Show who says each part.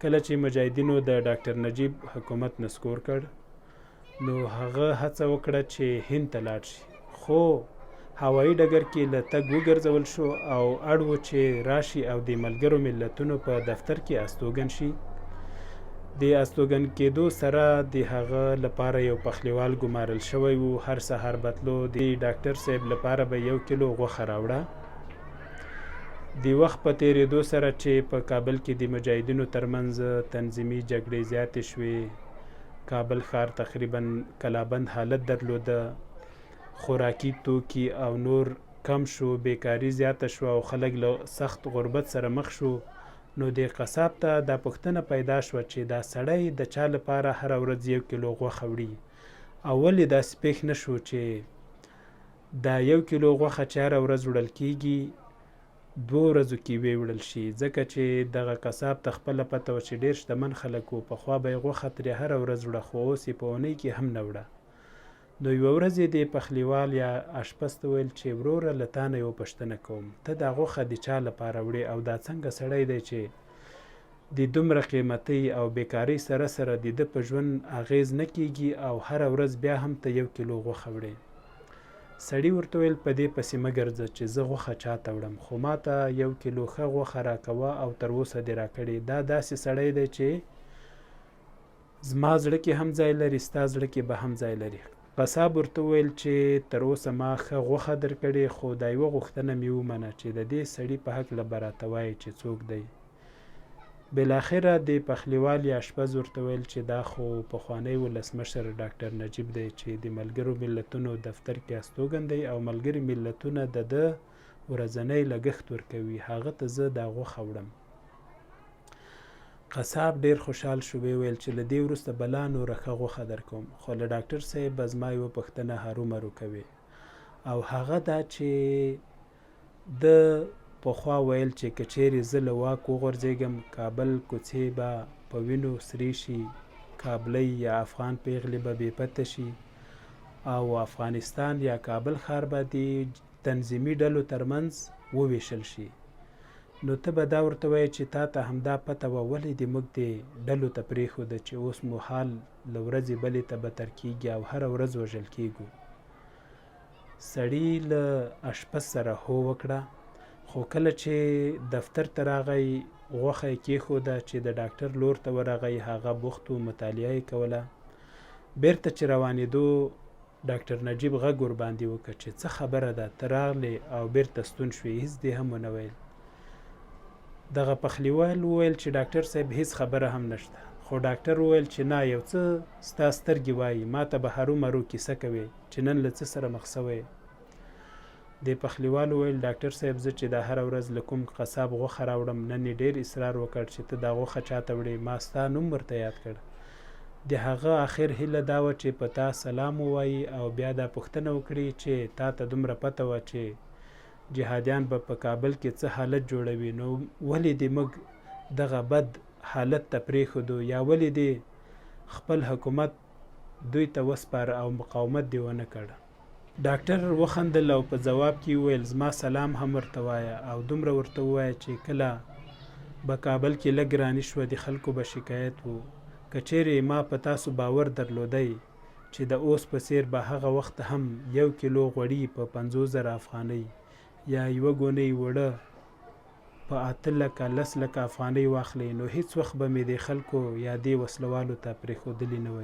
Speaker 1: کله چې مجاهدینو د ډاکټر نجیب حکومت نسکور کړ نو هغه هڅه وکړه چې هند ته لاړ شي، خو هوایي ډګر کې له تګ وګرځول شو او اړ و چې راشي او د ملګرو ملتونو په دفتر کې استوګن شي. د استوګن کېدو سره د هغه لپاره یو پخلیوال ګمارل شوی و. هر سهار بتلو د ډاکټر صاحب لپاره به 1 کیلو غوښه راوړه. د وخت په تېرېدو سره چې په کابل کې د مجاهدینو ترمنځ تنظیمي جګړې زیاتې شوې، کابل ښار تقریبا کلابند حالت درلوده، خوراکي توکي او نور کم شو، بیکاري زیاته شو او خلک له سخت غربت سره مخ شو. نو د قصاب ته دا پوښتنه پیدا شوه چې دا سړی د چا لپاره هره ورځ 1 کیلو غوښه وړي او ولې داسې پېښ نه شو چې دا 1 کیلو غوښه چې هره ورځ وړل کېږي 2 ورځو کې ویوړل شي، ځکه چې دغه قصاب ته خپله پته وه چې ډېر شتمن خلک وو، پخوا به یې غوښه ترې هره ورځ وړه، خو اوس یې په اونۍ کې هم نه وړه. نو یوه ورځ یې د پخلیوال یا اشپز ته ویل چې وروره له تا نه یوه پوښتنه کوم، ته دا غوښه د چا لپاره وړې او دا څنګه سړی دی چې د دومره قیمتۍ او بیکارۍ سره سره د ده په ژوند اغیز نه کیږي او هره ورځ بیا هم ته 1 کیلو غوښه وړې. سړي ورته ویل په دې پسې مه ګرځه چې زه غوښه چاته وړم، خو ما ته 1 کیلو ښه غوښه راکوه او تر اوسه دې راکړې. دا داسې سړی دی چې زما زړه کې هم ځای لري، ستا زړه کې به هم ځای لري. قصاب ورته وویل چې تر اوسه ما ښه غوښه درکړې، خو دا یوه غوښتنه مې ومنه چې د دې سړي په هکله به راته وایې چې څوک دی. بالاخره د پخلیوال یا اشپز ورته ویل چې دا خو پخوانی ولسمشر ډاکټر نجیب دی چې د ملګرو ملتونو دفتر کې استوګن دی او ملګري ملتونه د ده ورځنی لګښت ورکوي، هغه ته زه دا غوښه وړم. قصاب ډېر خوشحال شو، ویل چې له دې وروسته به لا نوره ښه غوښه درکوم، خو له ډاکټر صاحب به زما یوه پوښتنه هرومرو کوي او هغه دا چې ده پخوا ویل چې که چیرې زه له واک وغورځېږم کابل کوڅې به په وینو سرې شي، کابلی یا افغان پیغلې به بې پته شي او افغانستان یا کابل ښار به د تنظیمي ډلو ترمنځ وویشل شي. نو ته به دا ورته وایې چې تا ته همدا پته وه، ولې دې موږ دې ډلو ته پرېښوده چې اوس مو حال له ورځې بلې ته بدتر کېږي او هره ورځ وژل کېږو. سړي له اشپز سره هو وکړه، خو کله چې دفتر ته راغی غوښه یې کېښوده چې د ډاکټر لور ته ورغی، هغه بوخت و، مطالعه یې کوله. بیرته چې روانېدو ډاکټر نجیب غږ ورباندې وکړه چې څه خبره ده، ته راغلې او بیرته ستون شوې، هېڅ دې هم ونه ویل. دغه پخلیوال وویل چې ډاکټر صاحب هېڅ خبره هم نشته، خو ډاکټر وویل چې نه، یو څه ستا سترګې وایي، ما ته به هرومرو کیسه کوې چې نن له څه سره مخ سوی. د پخلیوال وویل ډاکټر صاحب زه چې دا هره ورځ له کوم قصاب غوښه راوړم، نن یې ډېر اصرار وکړ چې ته دا غوښه چاته وړې، ما ستا نوم ورته یاد کړ. د هغه آخر هیله دا وه چې په تا سلام ووایي او بیا دا پوښتنه وکړي چې تا ته دومره پته وه چې جهادیان به په کابل کې څه حالت جوړوي، نو ولې دې موږ دغه بد حالت ته پرېښودو یا ولې دې خپل حکومت دوی ته وسپاره او مقاومت دې ونه کړ. ډاکټر وخندل او په ځواب کې وویل زما سلام هم ورته وایه او دومره ورته ووایه چې کله به کابل کې لږ ګراني شوه د خلکو به شکایت و، که چیرې ما په تاسو باور درلودی چې د اوس په څیر به هغه وخت هم 1 کیلو غوړي په 50,000 افغانۍ یا 1 ګونۍ وړه په 8 لکه 10 لکه افغانۍ واخلئ، نو هیڅ وخت به مې د خلکو یا دې وسلوالو ته پرېښودلی نه وی.